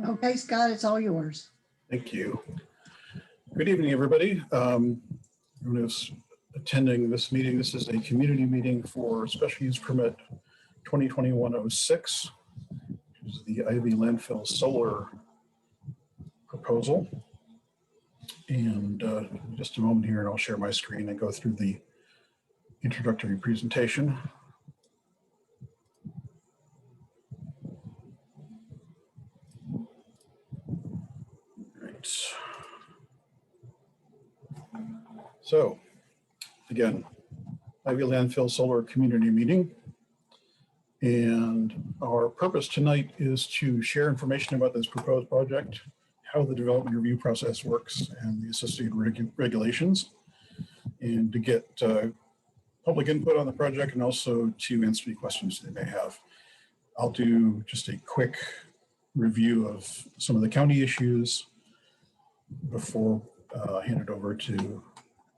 Okay, Scott, it's all yours. Thank you. Good evening, everybody. Everyone who's attending this meeting, this is a community meeting for special use permit 2021-06, which is the Ivy Landfill solar proposal. And just a moment here, and I'll share my screen and go through the introductory presentation. So, again, Ivy Landfill Solar Community Meeting. And our purpose tonight is to share information about this proposed project, how the development review process works, and the associated regulations, and to get public input on the project and also to answer any questions they may have. I'll do just a quick review of some of the county issues before I hand it over to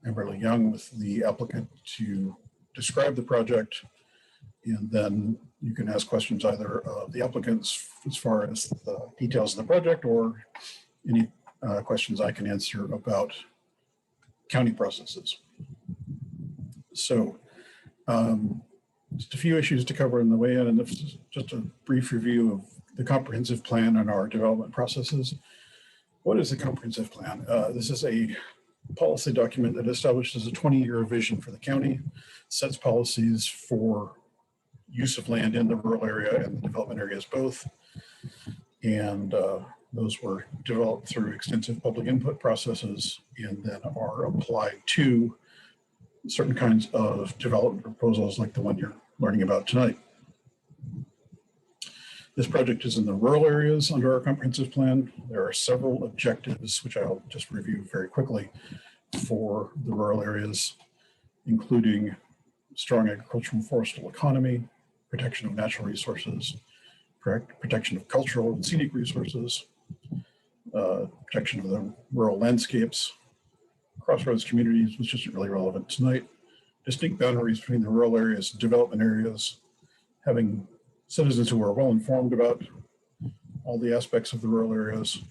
Amberly Young with the applicant to describe the project, and then you can ask questions either of the applicants as far as the details of the project or any questions I can answer about county processes. So just a few issues to cover in the way in, and this is just a brief review of the comprehensive plan and our development processes. What is the comprehensive plan? This is a policy document that establishes a 20-year vision for the county, sets policies for use of land in the rural area and the development areas both. And those were developed through extensive public input processes and then are applied to certain kinds of development proposals like the one you're learning about tonight. This project is in the rural areas under our comprehensive plan. There are several objectives, which I'll just review very quickly, for the rural areas, including strong agricultural and forestal economy, protection of natural resources, protection of cultural and scenic resources, protection of the rural landscapes, crossroads communities, which isn't really relevant tonight, distinct boundaries between the rural areas and development areas, having citizens who are well informed about all the aspects of the rural areas,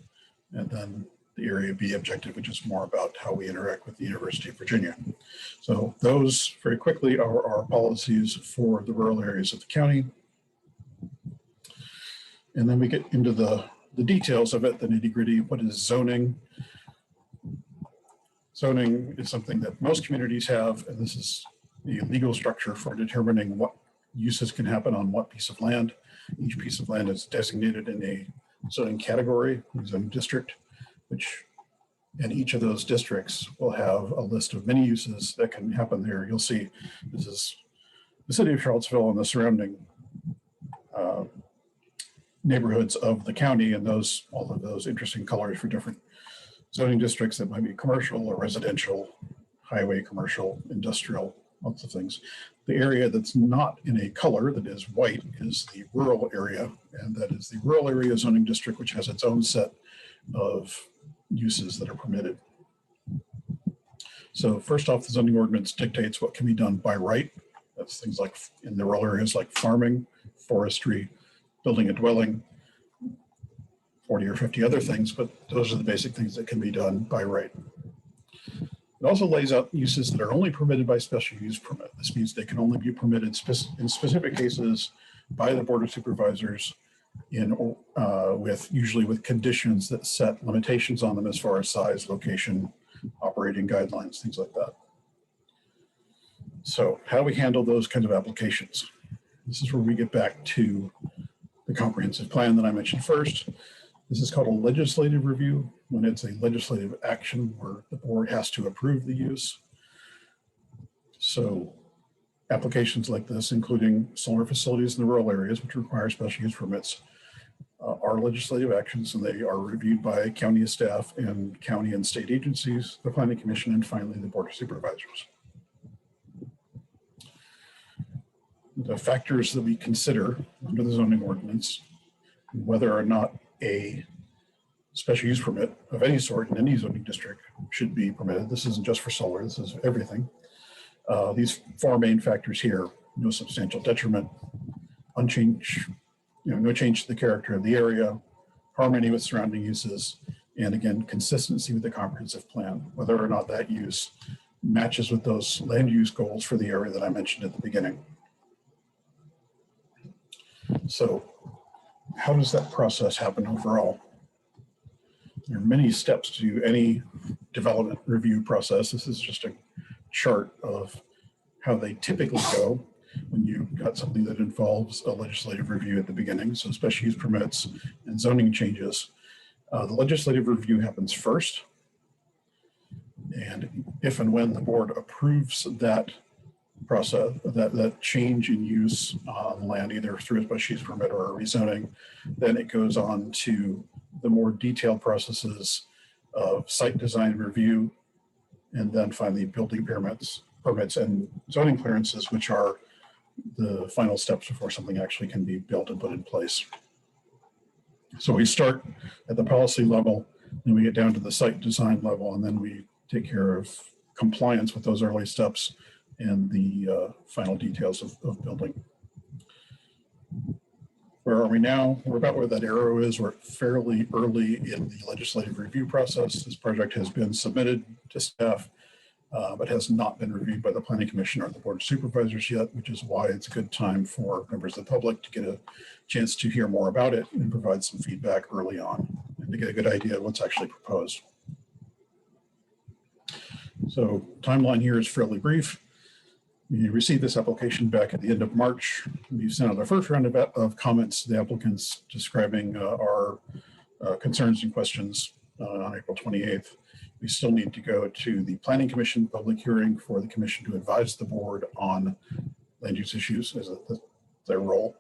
and then the Area B objective, which is more about how we interact with the University of Virginia. So those, very quickly, are our policies for the rural areas of the county. And then we get into the details of it, the nitty-gritty. What is zoning? Zoning is something that most communities have, and this is the legal structure for determining what uses can happen on what piece of land. Each piece of land is designated in a zoning category, zoning district, and each of those districts will have a list of many uses that can happen there. You'll see this is the city of Charlottesville and the surrounding neighborhoods of the county, and all of those interesting colors for different zoning districts that might be commercial or residential, highway, commercial, industrial, lots of things. The area that's not in a color that is white is the rural area, and that is the rural area zoning district, which has its own set of uses that are permitted. So first off, the zoning ordinance dictates what can be done by right. That's things like in the rural areas like farming, forestry, building a dwelling, 40 or 50 other things, but those are the basic things that can be done by right. It also lays out uses that are only permitted by special use permit. This means they can only be permitted in specific cases by the Board of Supervisors usually with conditions that set limitations on them as far as size, location, operating guidelines, things like that. So how do we handle those kinds of applications? This is where we get back to the comprehensive plan that I mentioned first. This is called a legislative review, when it's a legislative action where the board has to approve the use. So applications like this, including solar facilities in the rural areas, which require special use permits, are legislative actions, and they are reviewed by county staff and county and state agencies, the Planning Commission, and finally the Board of Supervisors. The factors that we consider under the zoning ordinance, whether or not a special use permit of any sort in any zoning district should be permitted. This isn't just for solar, this is everything. These four main factors here: no substantial detriment, no change to the character of the area, harmony with surrounding uses, and again, consistency with the comprehensive plan, whether or not that use matches with those land use goals for the area that I mentioned at the beginning. So how does that process happen overall? There are many steps to any development review process. This is just a chart of how they typically go when you've got something that involves a legislative review at the beginning. So special use permits and zoning changes. The legislative review happens first. And if and when the board approves that process, that change in use on land, either through a special use permit or a rezoning, then it goes on to the more detailed processes of site design review, and then finally building permits and zoning clearances, which are the final steps before something actually can be built and put in place. So we start at the policy level, then we get down to the site design level, and then we take care of compliance with those early steps and the final details of building. Where are we now? We're about where that arrow is. We're fairly early in the legislative review process. This project has been submitted to staff, but has not been reviewed by the Planning Commission or the Board of Supervisors yet, which is why it's a good time for members of the public to get a chance to hear more about it and provide some feedback early on and to get a good idea of what's actually proposed. So timeline here is fairly brief. We received this application back at the end of March. We sent out our first round of comments to the applicants describing our concerns and questions on April 28th. We still need to go to the Planning Commission public hearing for the commission to advise the board on land use issues as their role.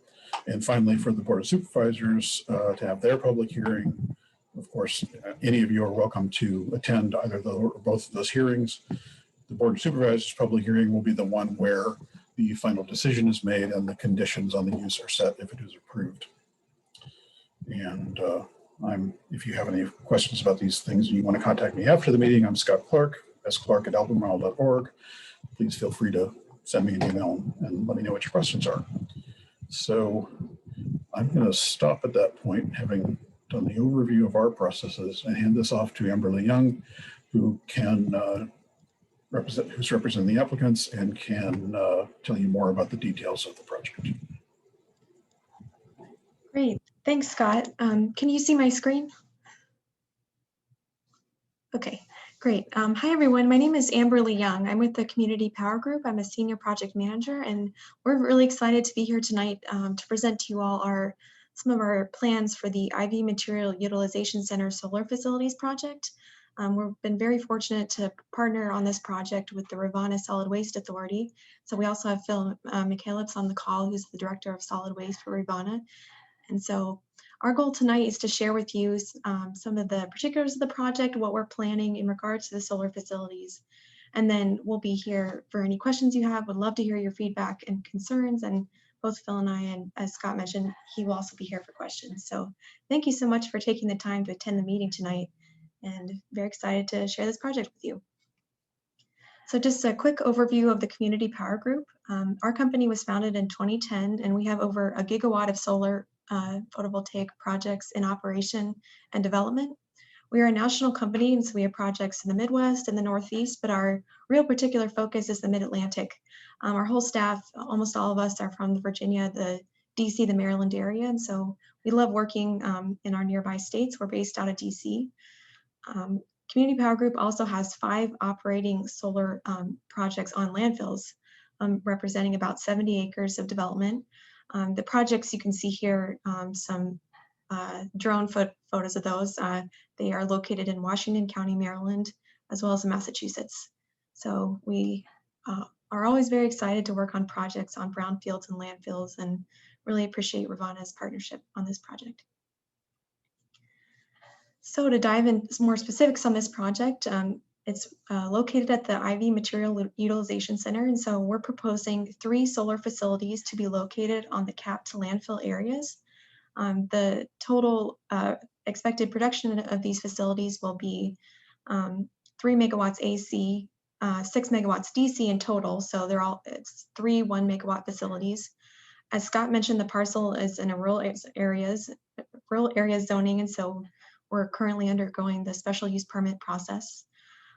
And finally, for the Board of Supervisors to have their public hearing. Of course, any of you are welcome to attend either or both of those hearings. The Board of Supervisors public hearing will be the one where the final decision is made and the conditions on the use are set if it is approved. And if you have any questions about these things and you want to contact me after the meeting, I'm Scott Clark, sclark@albemarle.org. Please feel free to send me an email and let me know what your questions are. So I'm going to stop at that point, having done the overview of our processes, and hand this off to Amberly Young, who can who's representing the applicants and can tell you more about the details of the project. Great, thanks, Scott. Can you see my screen? Okay, great. Hi, everyone. My name is Amberly Young. I'm with the Community Power Group. I'm a senior project manager, and we're really excited to be here tonight to present to you all some of our plans for the IV Material Utilization Center Solar Facilities project. We've been very fortunate to partner on this project with the Rivanna Solid Waste Authority. So we also have Phil McCaleb's on the call, who's the Director of Solid Waste for Rivanna. And so our goal tonight is to share with you some of the particulars of the project, what we're planning in regards to the solar facilities. And then we'll be here for any questions you have. Would love to hear your feedback and concerns. And both Phil and I, and as Scott mentioned, he will also be here for questions. So thank you so much for taking the time to attend the meeting tonight, and very excited to share this project with you. So just a quick overview of the Community Power Group. Our company was founded in 2010, and we have over 1 gigawatt of solar photovoltaic projects in operation and development. We are a national company, and so we have projects in the Midwest and the Northeast, but our real particular focus is the Mid-Atlantic. Our whole staff, almost all of us, are from the Virginia, the DC, the Maryland area, and so we love working in our nearby states. We're based out of DC. Community Power Group also has 5 operating solar projects on landfills, representing about 70 acres of development. The projects you can see here, some drone photos of those. They are located in Washington County, Maryland, as well as in Massachusetts. So we are always very excited to work on projects on brownfields and landfills, and really appreciate Rivanna's partnership on this project. So to dive in more specifics on this project, it's located at the IV Material Utilization Center, and so we're proposing 3 solar facilities to be located on the capped landfill areas. The total expected production of these facilities will be 3 megawatts AC, 6 megawatts DC in total, so it's 3 1 megawatt facilities. As Scott mentioned, the parcel is in rural areas, rural area zoning, and so we're currently undergoing the special use permit process.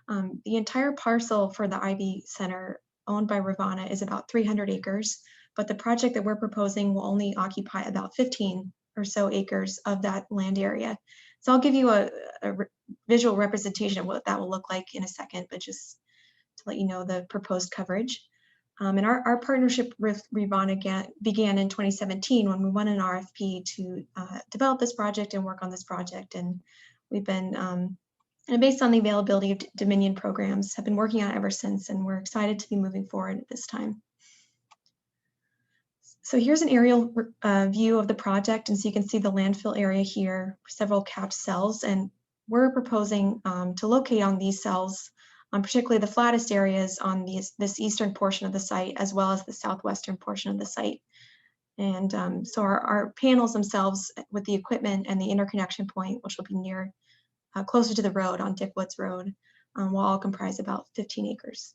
The entire parcel for the Ivy Center owned by Ravana is about 300 acres, but the project that we're proposing will only occupy about 15 or so acres of that land area. So I'll give you a visual representation of what that will look like in a second, but just to let you know the proposed coverage. And our partnership with Ravana began in 2017 when we won an RFP to develop this project and work on this project. And we've been, and based on the availability of Dominion programs, have been working on it ever since, and we're excited to be moving forward at this time. So here's an aerial view of the project, and so you can see the landfill area here, several capped cells, and we're proposing to locate on these cells, particularly the flattest areas on this eastern portion of the site, as well as the southwestern portion of the site. And so our panels themselves with the equipment and the interconnection point, which will be near closer to the road on Dick Woods Road, will all comprise about 15 acres.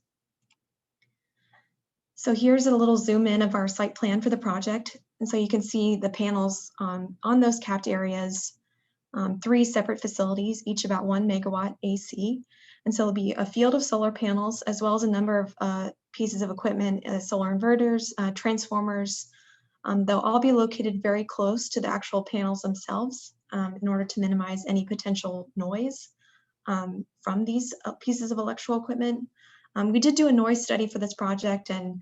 So here's a little zoom in of our site plan for the project. And so you can see the panels on those capped areas, 3 separate facilities, each about 1 megawatt AC. And so there'll be a field of solar panels, as well as a number of pieces of equipment, solar inverters, transformers. They'll all be located very close to the actual panels themselves in order to minimize any potential noise from these pieces of electrical equipment. We did do a noise study for this project, and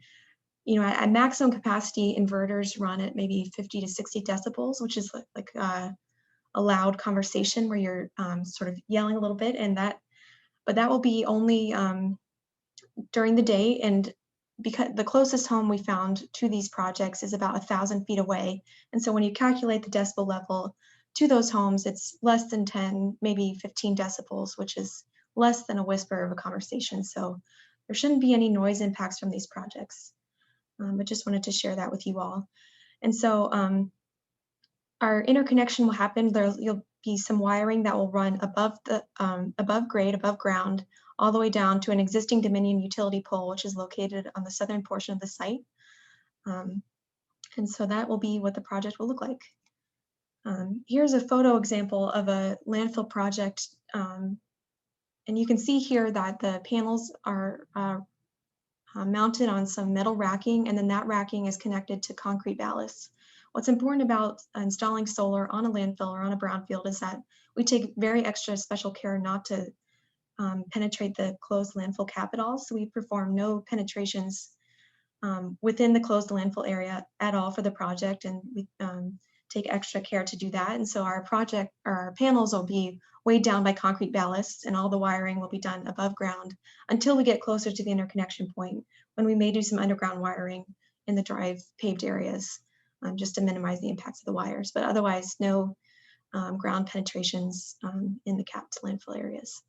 at maximum capacity, inverters run at maybe 50 to 60 decibels, which is like a loud conversation where you're sort of yelling a little bit, but that will be only during the day. And because the closest home we found to these projects is about 1,000 feet away, and so when you calculate the decibel level to those homes, it's less than 10, maybe 15 decibels, which is less than a whisper of a conversation. So there shouldn't be any noise impacts from these projects. I just wanted to share that with you all. And so our interconnection will happen. There'll be some wiring that will run above grade, above ground, all the way down to an existing Dominion utility pole, which is located on the southern portion of the site. And so that will be what the project will look like. Here's a photo example of a landfill project. And you can see here that the panels are mounted on some metal racking, and then that racking is connected to concrete ballasts. What's important about installing solar on a landfill or on a brownfield is that we take very extra special care not to penetrate the closed landfill cap at all. So we perform no penetrations within the closed landfill area at all for the project, and we take extra care to do that. And so our panels will be weighed down by concrete ballasts, and all the wiring will be done above ground until we get closer to the interconnection point, when we may do some underground wiring in the drive paved areas, just to minimize the impacts of the wires. But otherwise, no ground penetrations in the capped landfill areas.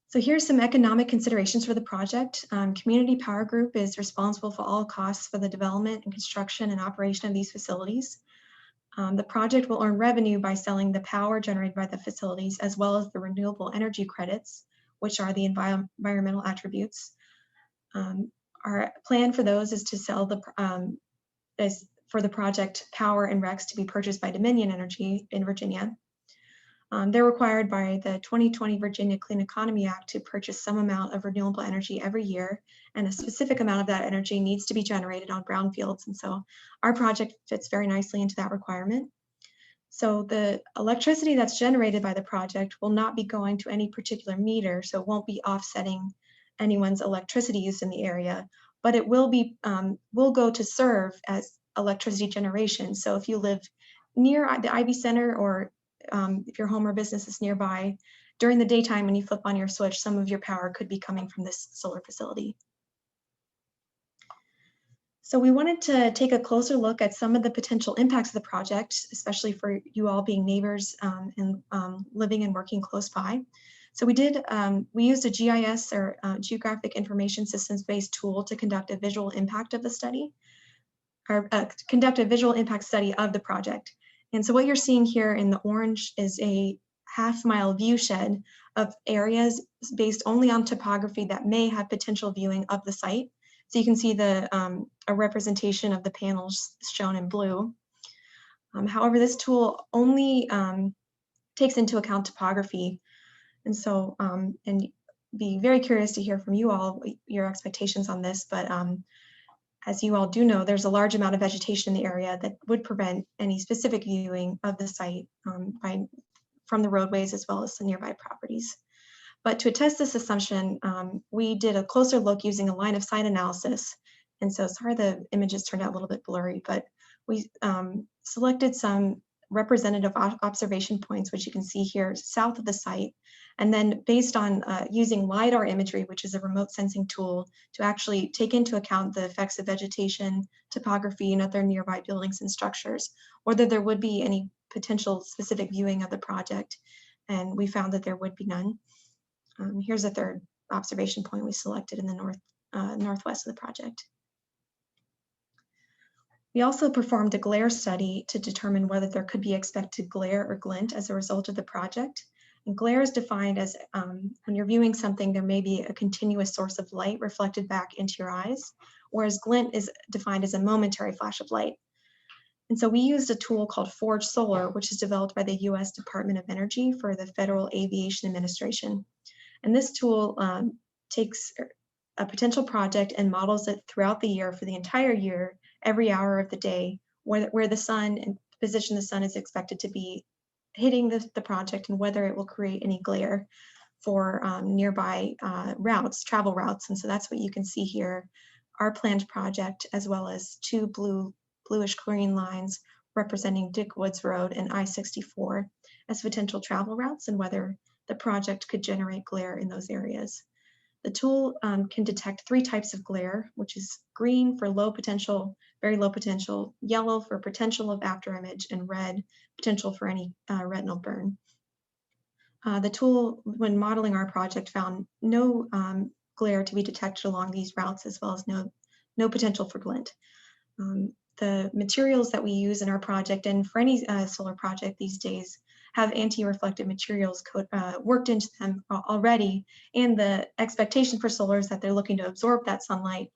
So here's some economic considerations for the project. Community Power Group is responsible for all costs for the development and construction and operation of these facilities. The project will earn revenue by selling the power generated by the facilities, as well as the renewable energy credits, which are the environmental attributes. Our plan for those is to sell for the project power and RECs to be purchased by Dominion Energy in Virginia. They're required by the 2020 Virginia Clean Economy Act to purchase some amount of renewable energy every year, and a specific amount of that energy needs to be generated on brownfields. And so our project fits very nicely into that requirement. So the electricity that's generated by the project will not be going to any particular meter, so it won't be offsetting anyone's electricity use in the area, but it will go to serve as electricity generation. So if you live near the Ivy Center, or if your home or business is nearby, during the daytime when you flip on your switch, some of your power could be coming from this solar facility. So we wanted to take a closer look at some of the potential impacts of the project, especially for you all being neighbors and living and working close by. So we used a GIS, or Geographic Information Systems-based tool, to conduct a visual impact of the study, or conduct a visual impact study of the project. And so what you're seeing here in the orange is a half-mile viewshed of areas based only on topography that may have potential viewing of the site. So you can see a representation of the panels shown in blue. However, this tool only takes into account topography. And so, and be very curious to hear from you all, your expectations on this, but as you all do know, there's a large amount of vegetation in the area that would prevent any specific viewing of the site from the roadways as well as the nearby properties. But to attest this assumption, we did a closer look using a line of sight analysis. And so sorry the images turned out a little bit blurry, but we selected some representative observation points, which you can see here south of the site. And then based on using LiDAR imagery, which is a remote sensing tool, to actually take into account the effects of vegetation, topography, and other nearby buildings and structures, whether there would be any potential specific viewing of the project. And we found that there would be none. Here's a third observation point we selected in the northwest of the project. We also performed a glare study to determine whether there could be expected glare or glint as a result of the project. And glare is defined as when you're viewing something, there may be a continuous source of light reflected back into your eyes, whereas glint is defined as a momentary flash of light. And so we used a tool called Forge Solar, which is developed by the US Department of Energy for the Federal Aviation Administration. And this tool takes a potential project and models it throughout the year for the entire year, every hour of the day, where the sun and position the sun is expected to be hitting the project and whether it will create any glare for nearby travel routes. And so that's what you can see here, our planned project, as well as two bluish green lines representing Dick Woods Road and I-64 as potential travel routes and whether the project could generate glare in those areas. The tool can detect 3 types of glare, which is green for low potential, very low potential, yellow for potential of after image, and red potential for any retinal burn. The tool, when modeling our project, found no glare to be detected along these routes, as well as no potential for glint. The materials that we use in our project, and for any solar project these days, have anti-reflective materials worked into them already, and the expectation for solar is that they're looking to absorb that sunlight.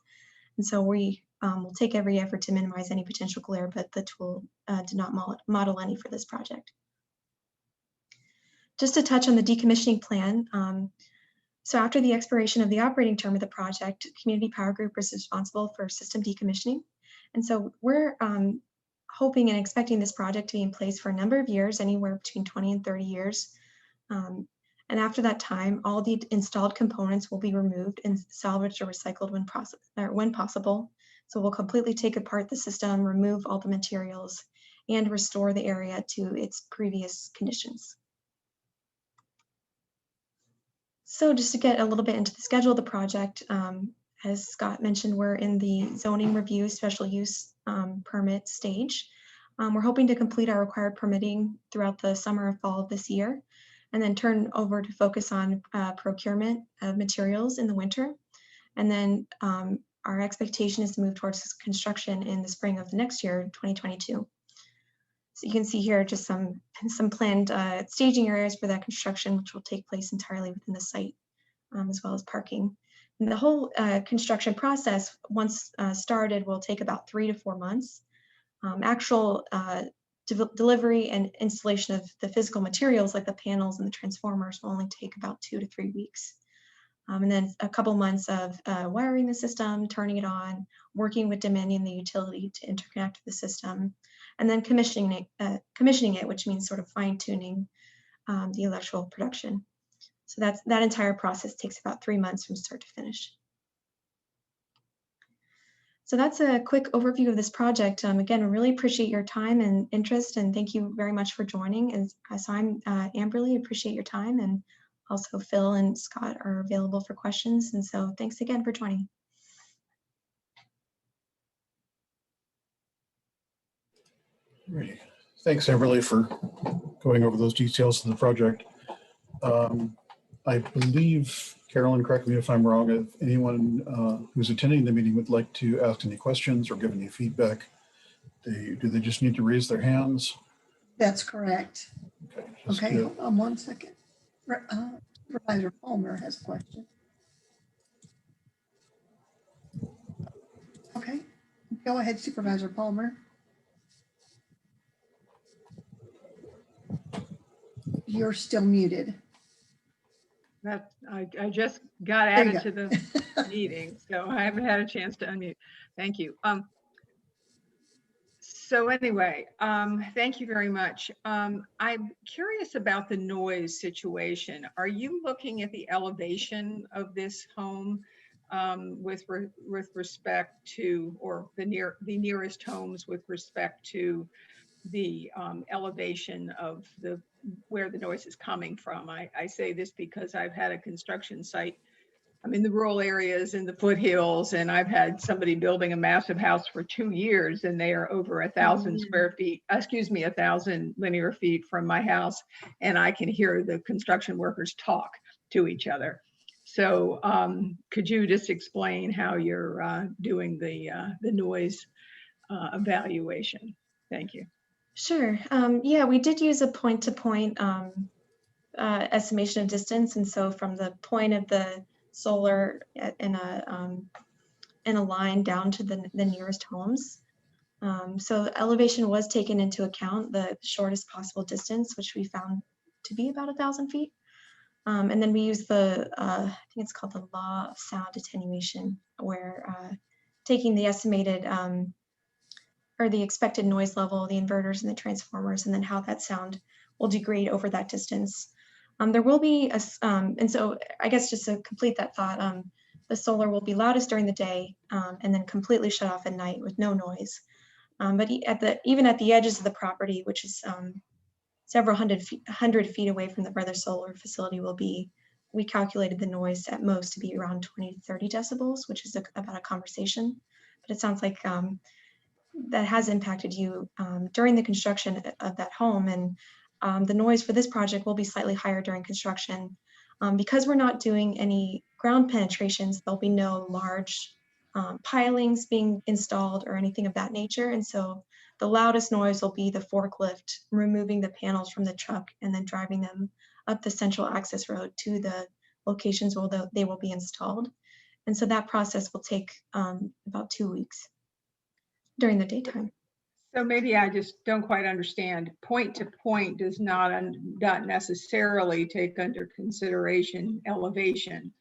And so we will take every effort to minimize any potential glare, but the tool did not model any for this project. Just to touch on the decommissioning plan, so after the expiration of the operating term of the project, Community Power Group is responsible for system decommissioning. And so we're hoping and expecting this project to be in place for a number of years, anywhere between 20 and 30 years. And after that time, all the installed components will be removed and salvaged or recycled when possible. So we'll completely take apart the system, remove all the materials, and restore the area to its previous conditions. So just to get a little bit into the schedule of the project, as Scott mentioned, we're in the zoning review special use permit stage. We're hoping to complete our required permitting throughout the summer and fall of this year, and then turn over to focus on procurement of materials in the winter. And then our expectation is to move towards construction in the spring of the next year, 2022. So you can see here just some planned staging areas for that construction, which will take place entirely within the site, as well as parking. And the whole construction process, once started, will take about 3 to 4 months. Actual delivery and installation of the physical materials like the panels and the transformers will only take about 2 to 3 weeks. And then a couple months of wiring the system, turning it on, working with Dominion, the utility, to interconnect the system, and then commissioning it, which means sort of fine-tuning the electrical production. So that entire process takes about 3 months from start to finish. So that's a quick overview of this project. Again, I really appreciate your time and interest, and thank you very much for joining. And so I'm Amberly, appreciate your time, and also Phil and Scott are available for questions. And so thanks again for joining. Great. Thanks, Everly, for going over those details of the project. I believe, Carolyn, correct me if I'm wrong, if anyone who's attending the meeting would like to ask any questions or give any feedback, do they just need to raise their hands? That's correct. Okay, hold on 1 second. Supervisor Palmer has a question. Okay, go ahead, Supervisor Palmer. you're still muted. That I just got There you added go. to the meeting, so I haven't had a chance to unmute. Thank you. So anyway, thank you very much. I'm curious about the noise situation. Are you looking at the elevation of this home with respect to, or the nearest homes with respect to the elevation of where the noise is coming from? I say this because I've had a construction site. I'm in the rural areas in the foothills, and I've had somebody building a massive house for 2 years, and they are over 1,000 square feet, 1,000 linear feet from my house, and I can hear the construction workers talk to each other. So could you just explain how you're doing the noise evaluation? Thank you. Sure. Yeah, we did use a point-to-point estimation of distance, and so from the point of the solar in a line down to the nearest homes. So elevation was taken into account, the shortest possible distance, which we found to be about 1,000 feet. And then we use I think it's called the law of sound attenuation, where taking the estimated or the expected noise level, the inverters and the transformers, and then how that sound will degrade over that distance. There will be, and so I guess just to complete that thought, the solar will be loudest during the day and then completely shut off at night with no noise. But even at the edges of the property, which is several hundred feet away from where the solar facility will be, we calculated the noise at most to be around 20 to 30 decibels, which is about a conversation. But it sounds like that has impacted you during the construction of that home. And the noise for this project will be slightly higher during construction. Because we're not doing any ground penetrations, there'll be no large pilings being installed or anything of that nature. And so the loudest noise will be the forklift removing the panels from the truck and then driving them up the central access road to the locations where they will be installed. And so that process will take about 2 weeks during the daytime. So maybe I just don't quite understand. Point to point does not necessarily take under consideration elevation,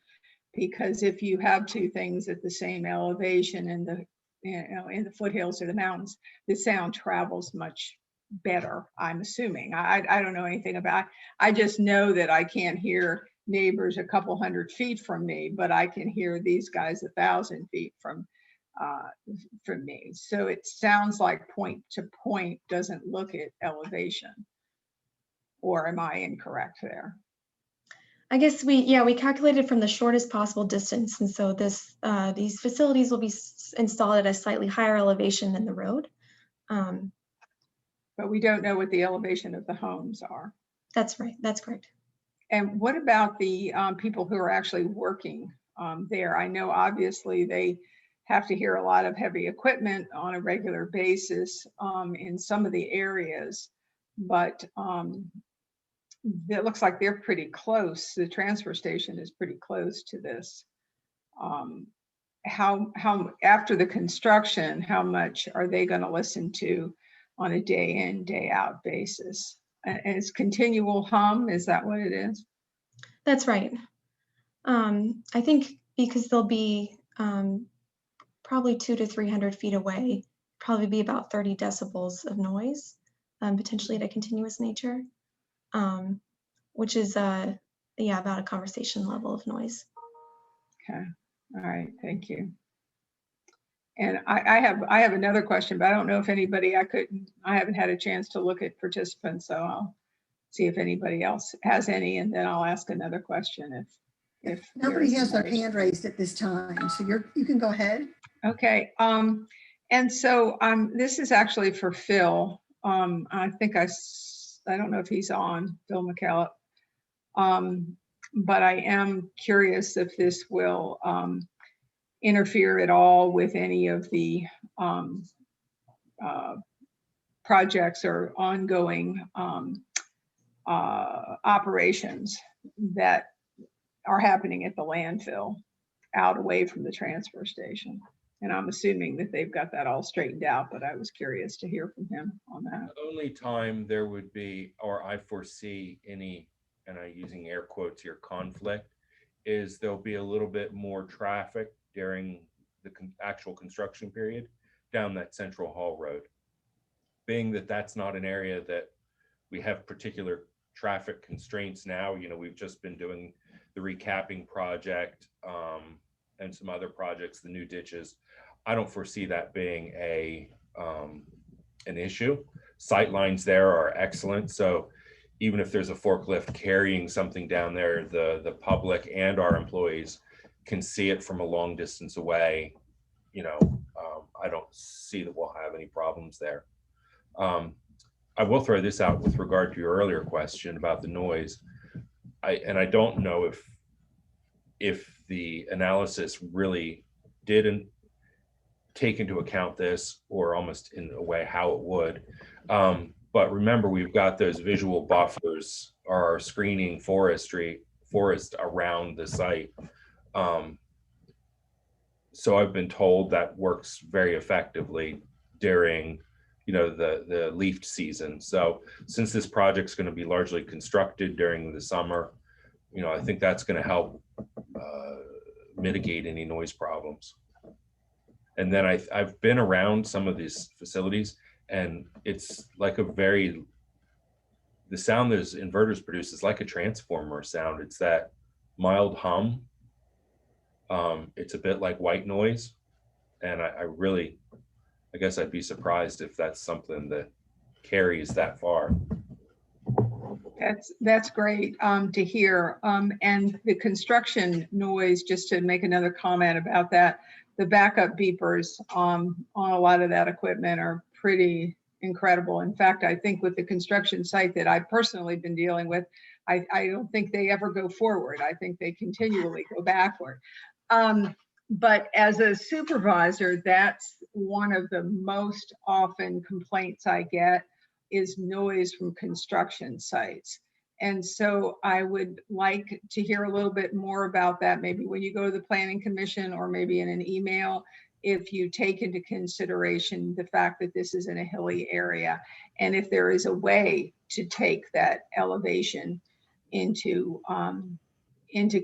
because if you have two things at the same elevation in the foothills or the mountains, the sound travels much better, I'm assuming. I don't know anything about it. I just know that I can't hear neighbors a couple hundred feet from me, but I can hear these guys 1,000 feet from me. So it sounds like point to point doesn't look at elevation. Or am I incorrect there? I guess we calculated from the shortest possible distance. And so these facilities will be installed at a slightly higher elevation than the road. But we don't know what the elevation of the homes are. That's right, that's correct. And what about the people who are actually working there? I know obviously they have to hear a lot of heavy equipment on a regular basis in some of the areas, but it looks like they're pretty close. The transfer station is pretty close to this. How after the construction, how much are they going to listen to on a day in, day out basis? And it's continual hum, is that what it is? That's right. I think because they'll be probably 200 to 300 feet away, probably be about 30 decibels of noise, potentially at a continuous nature, which is about a conversation level of noise. Okay, all right, thank you. And I have another question, but I don't know if anybody, I haven't had a chance to look at participants, so I'll see if anybody else has any, and then I'll ask another question if Nobody has their hand raised at this time, so you can go ahead. Okay, and so this is actually for Phil. I think I don't know if he's on, Phil McCallum, but I am curious if this will interfere at all with any of the projects or ongoing operations that are happening at the landfill out away from the transfer station. And I'm assuming that they've got that all straightened out, but I was curious to hear from him on that. The only time there would be, or I foresee any, and I'm using air quotes here, conflict, is there'll be a little bit more traffic during the actual construction period down that Central Hall Road. Being that that's not an area that we have particular traffic constraints now, you know, we've just been doing the recapping project and some other projects, the new ditches. I don't foresee that being an issue. Sight lines there are excellent. So even if there's a forklift carrying something down there, the public and our employees can see it from a long distance away. You know, I don't see that we'll have any problems there. I will throw this out with regard to your earlier question about the noise. I don't know if the analysis really didn't take into account this, or almost in a way how it would. But remember, we've got those visual buffers, our screening forest around the site. So I've been told that works very effectively during, you know, the leaf season. So since this project's going to be largely constructed during the summer, you know, I think that's going to help mitigate any noise problems. And then I've been around some of these facilities, and it's like the sound those inverters produce is like a transformer sound. It's that mild hum. It's a bit like white noise. And I guess I'd be surprised if that's something that carries that far. That's great to hear. And the construction noise, just to make another comment about that, the backup beepers on a lot of that equipment are pretty incredible. In fact, I think with the construction site that I've personally been dealing with, I don't think they ever go forward. I think they continually go backward. But as a supervisor, that's one of the most often complaints I get is noise from construction sites. And so I would like to hear a little bit more about that, maybe when you go to the Planning Commission, or maybe in an email, if you take into consideration the fact that this is in a hilly area, and if there is a way to take that elevation into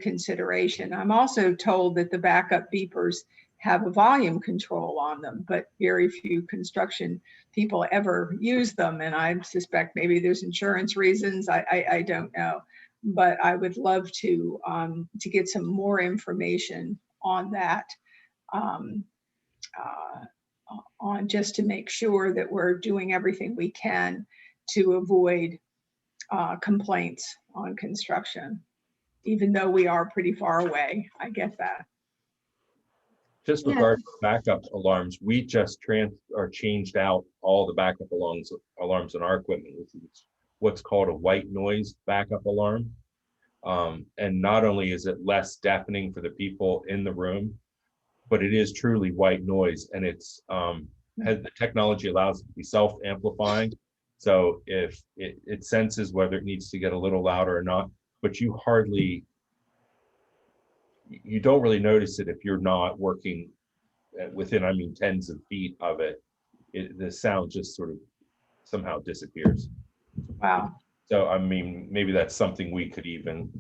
consideration. I'm also told that the backup beepers have a volume control on them, but very few construction people ever use them. And I suspect maybe there's insurance reasons. I don't know, but I would love to get some more information on that, on just to make sure that we're doing everything we can to avoid complaints on construction, even though we are pretty far away. I get that. Just regarding backup alarms, we just changed out all the backup alarms on our equipment, which is what's called a white noise backup alarm. And not only is it less deafening for the people in the room, but it is truly white noise, and it's the technology allows it to be self-amplifying. So if it senses whether it needs to get a little louder or not, but you don't really notice it if you're not working within, I mean, tens of feet of it. The sound just sort of somehow disappears. Wow. So, I mean, maybe that's something we could even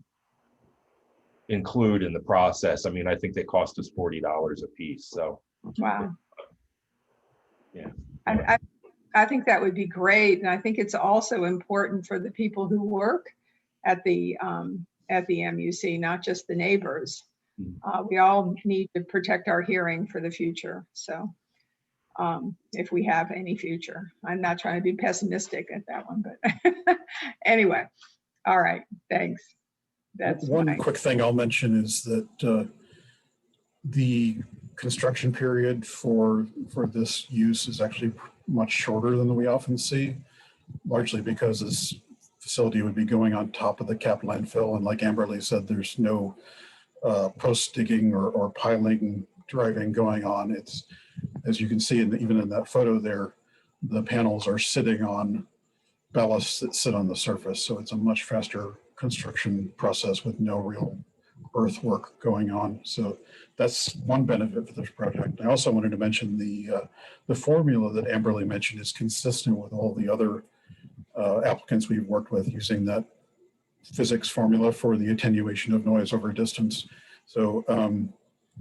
include in the process. I mean, I think they cost us $40 a piece. So, wow. Yeah. I think that would be great. And I think it's also important for the people who work at the MUC, not just the neighbors. We all need to protect our hearing for the future. So if we have any future, I'm not trying to be pessimistic at that one, but anyway, all right, thanks. That's one quick thing I'll mention is that the construction period for this use is actually much shorter than we often see, largely because this facility would be going on top of the capped landfill. And like Amberly said, there's no post digging or piling driving going on. It's, as you can see, even in that photo there, the panels are sitting on ballasts that sit on the surface. So it's a much faster construction process with no real earthwork going on. So that's one benefit for this project. I also wanted to mention the formula that Amberly mentioned is consistent with all the other applicants we've worked with using that physics formula for the attenuation of noise over distance. So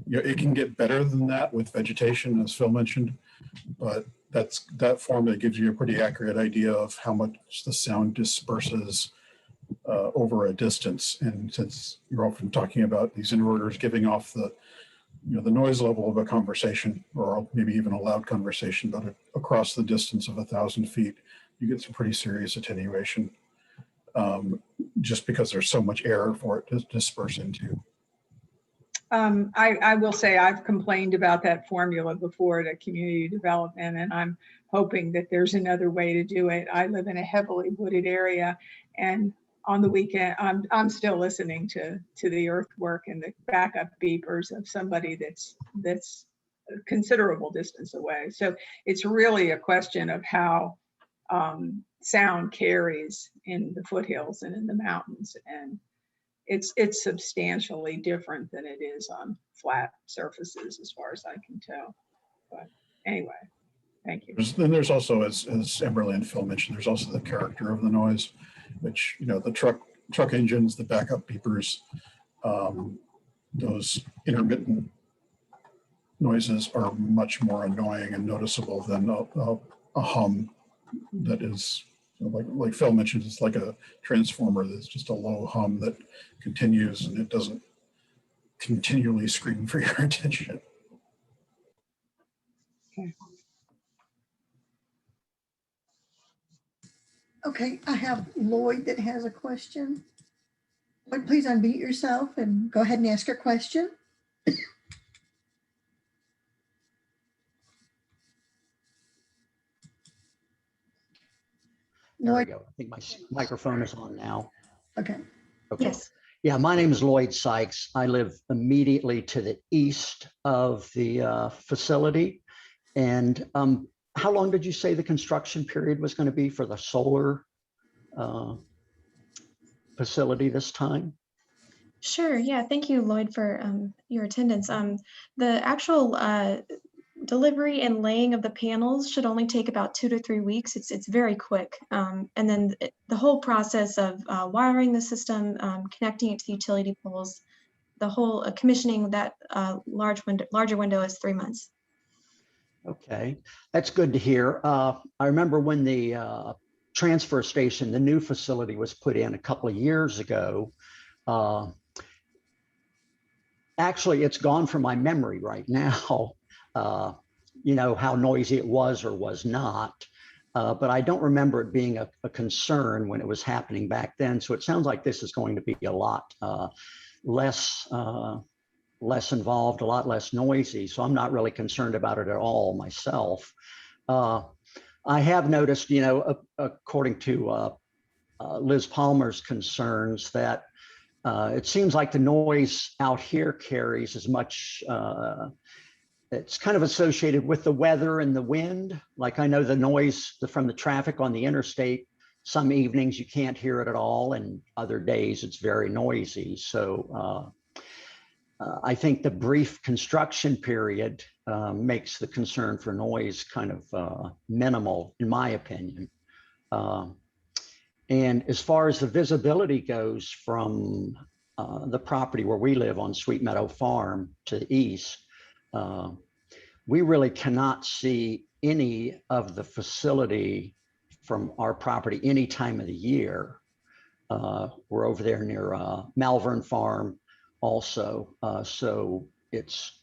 it can get better than that with vegetation, as Phil mentioned, but that formula gives you a pretty accurate idea of how much the sound disperses over a distance. And since you're often talking about these inverters giving off the noise level of a conversation, or maybe even a loud conversation, but across the distance of 1,000 feet, you get some pretty serious attenuation, just because there's so much air for it to disperse into. I will say I've complained about that formula before to community development, and I'm hoping that there's another way to do it. I live in a heavily wooded area, and on the weekend, I'm still listening to the earthwork and the backup beepers of somebody that's a considerable distance away. So it's really a question of how sound carries in the foothills and in the mountains, and it's substantially different than it is on flat surfaces, as far as I can tell. But anyway, thank you. Then there's also, as Amberly and Phil mentioned, there's also the character of the noise, which, the truck engines, the backup beepers, those intermittent noises are much more annoying and noticeable than a hum that is, like Phil mentioned, it's like a transformer that's just a low hum that continues and it doesn't continually scream for your attention. Okay, I have Lloyd that has a question. Lloyd, please unmute yourself and go ahead and ask your question. There we Lloyd, go. I think my microphone is on now. okay. Okay. Yes. Yeah, my name is Lloyd Sykes. I live immediately to the east of the facility. And how long did you say the construction period was going to be for the solar facility this time? Sure. Yeah. Thank you, Lloyd, for your attendance. The actual delivery and laying of the panels should only take about 2 to 3 weeks. It's very quick. And then the whole process of wiring the system, connecting it to the utility poles, the whole commissioning that larger window is 3 months. Okay, that's good to hear. I remember when the transfer station, the new facility, was put in a couple of years ago. Actually, it's gone from my memory right now. How noisy it was or was not, but I don't remember it being a concern when it was happening back then. So it sounds like this is going to be a lot less involved, a lot less noisy. So I'm not really concerned about it at all myself. I have noticed, according to Liz Palmer's concerns, that it seems like the noise out here carries as much, it's kind of associated with the weather and the wind. Like I know the noise from the traffic on the interstate, some evenings you can't hear it at all, and other days it's very noisy. So I think the brief construction period makes the concern for noise kind of minimal, in my opinion. And as far as the visibility goes from the property where we live on Sweet Meadow Farm to the east, we really cannot see any of the facility from our property any time of the year. We're over there near Malvern Farm also. So it's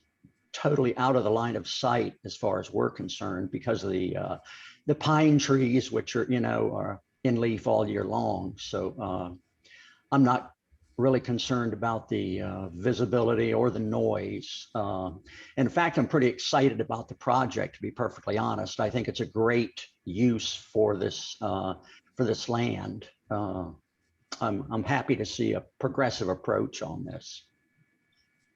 totally out of the line of sight as far as we're concerned because of the pine trees, which are, are in leaf all year long. So I'm not really concerned about the visibility or the noise. In fact, I'm pretty excited about the project, to be perfectly honest. I think it's a great use for this land. I'm happy to see a progressive approach on this.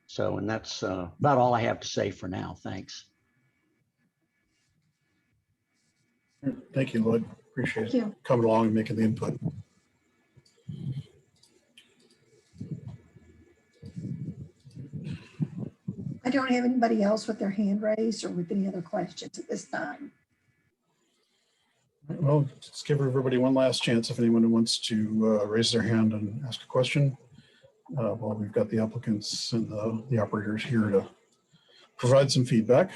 So, and that's about all I have to say for now. Thanks. Thank you, Lloyd. Appreciate Thank you. coming along and making the input. I don't have anybody else with their hand raised or with any other questions at this time. Well, let's give everybody one last chance if anyone wants to raise their hand and ask a question. Well, we've got the applicants and the operators here to provide some feedback.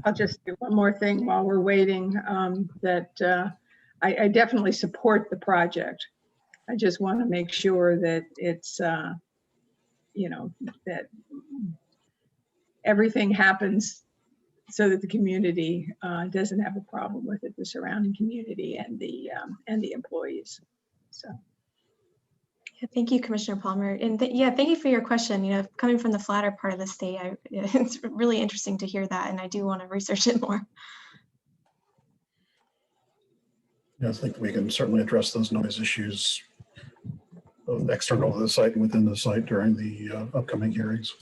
I'll just do one more thing while we're waiting, I definitely support the project. I just want to make sure that it's, you know, that everything happens so that the community doesn't have a problem with it, the surrounding community and the employees. So. Yeah, thank you, Commissioner Palmer. And yeah, thank you for your question. You know, coming from the flatter part of the state, it's really interesting to hear that, and I do want to research it more. Yeah, I think we can certainly address those noise issues external to the site and within the site during the upcoming hearings.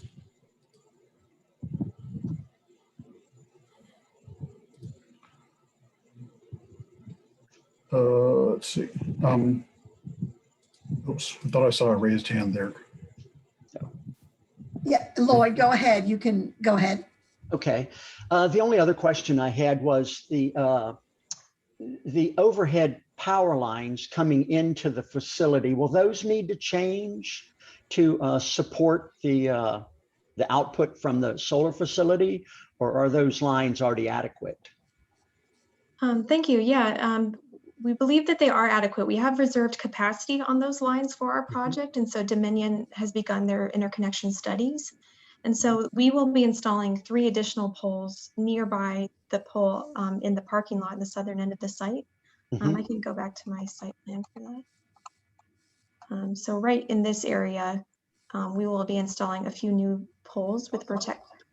Let's see. Oops, I thought I saw a raised hand there. Yeah, Lloyd, go ahead. You can go ahead. Okay. The only other question I had was the overhead power lines coming into the facility. Will those need to change to support the output from the solar facility, or are those lines already adequate? Thank you. Yeah, we believe that they are adequate. We have reserved capacity on those lines for our project, and so Dominion has begun their interconnection studies. And so we will be installing 3 additional poles nearby the pole in the parking lot in the southern end of the site. I can go back to my site plan for that. So right in this area, we will be installing a few new poles with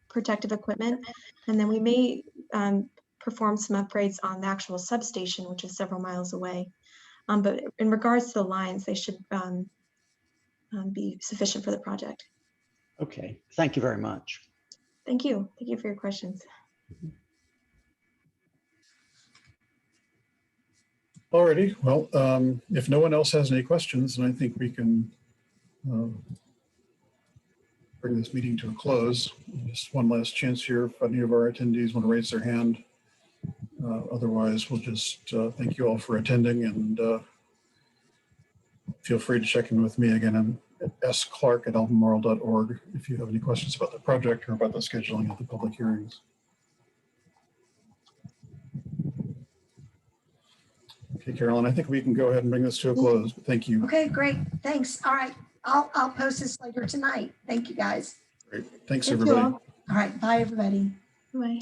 protective equipment, and then we may perform some upgrades on the actual substation, which is several miles away. But in regards to the lines, they should be sufficient for the project. Okay, thank you very much. Thank you. Thank you for your questions. Alrighty, well, if no one else has any questions, then I think we can bring this meeting to a close. Just one last chance here if any of our attendees want to raise their hand. Otherwise, we'll just thank you all for attending, and feel free to check in with me again. I'm at sclark@albemarle.org if you have any questions about the project or about the scheduling of the public hearings. Okay, Carolyn, I think we can go ahead and bring this to a close. Thank you. Okay, great. Thanks. All right. I'll post this later tonight. Thank you, guys. Great. Thanks, Thank you everybody. all. All right. Bye, everybody. Bye.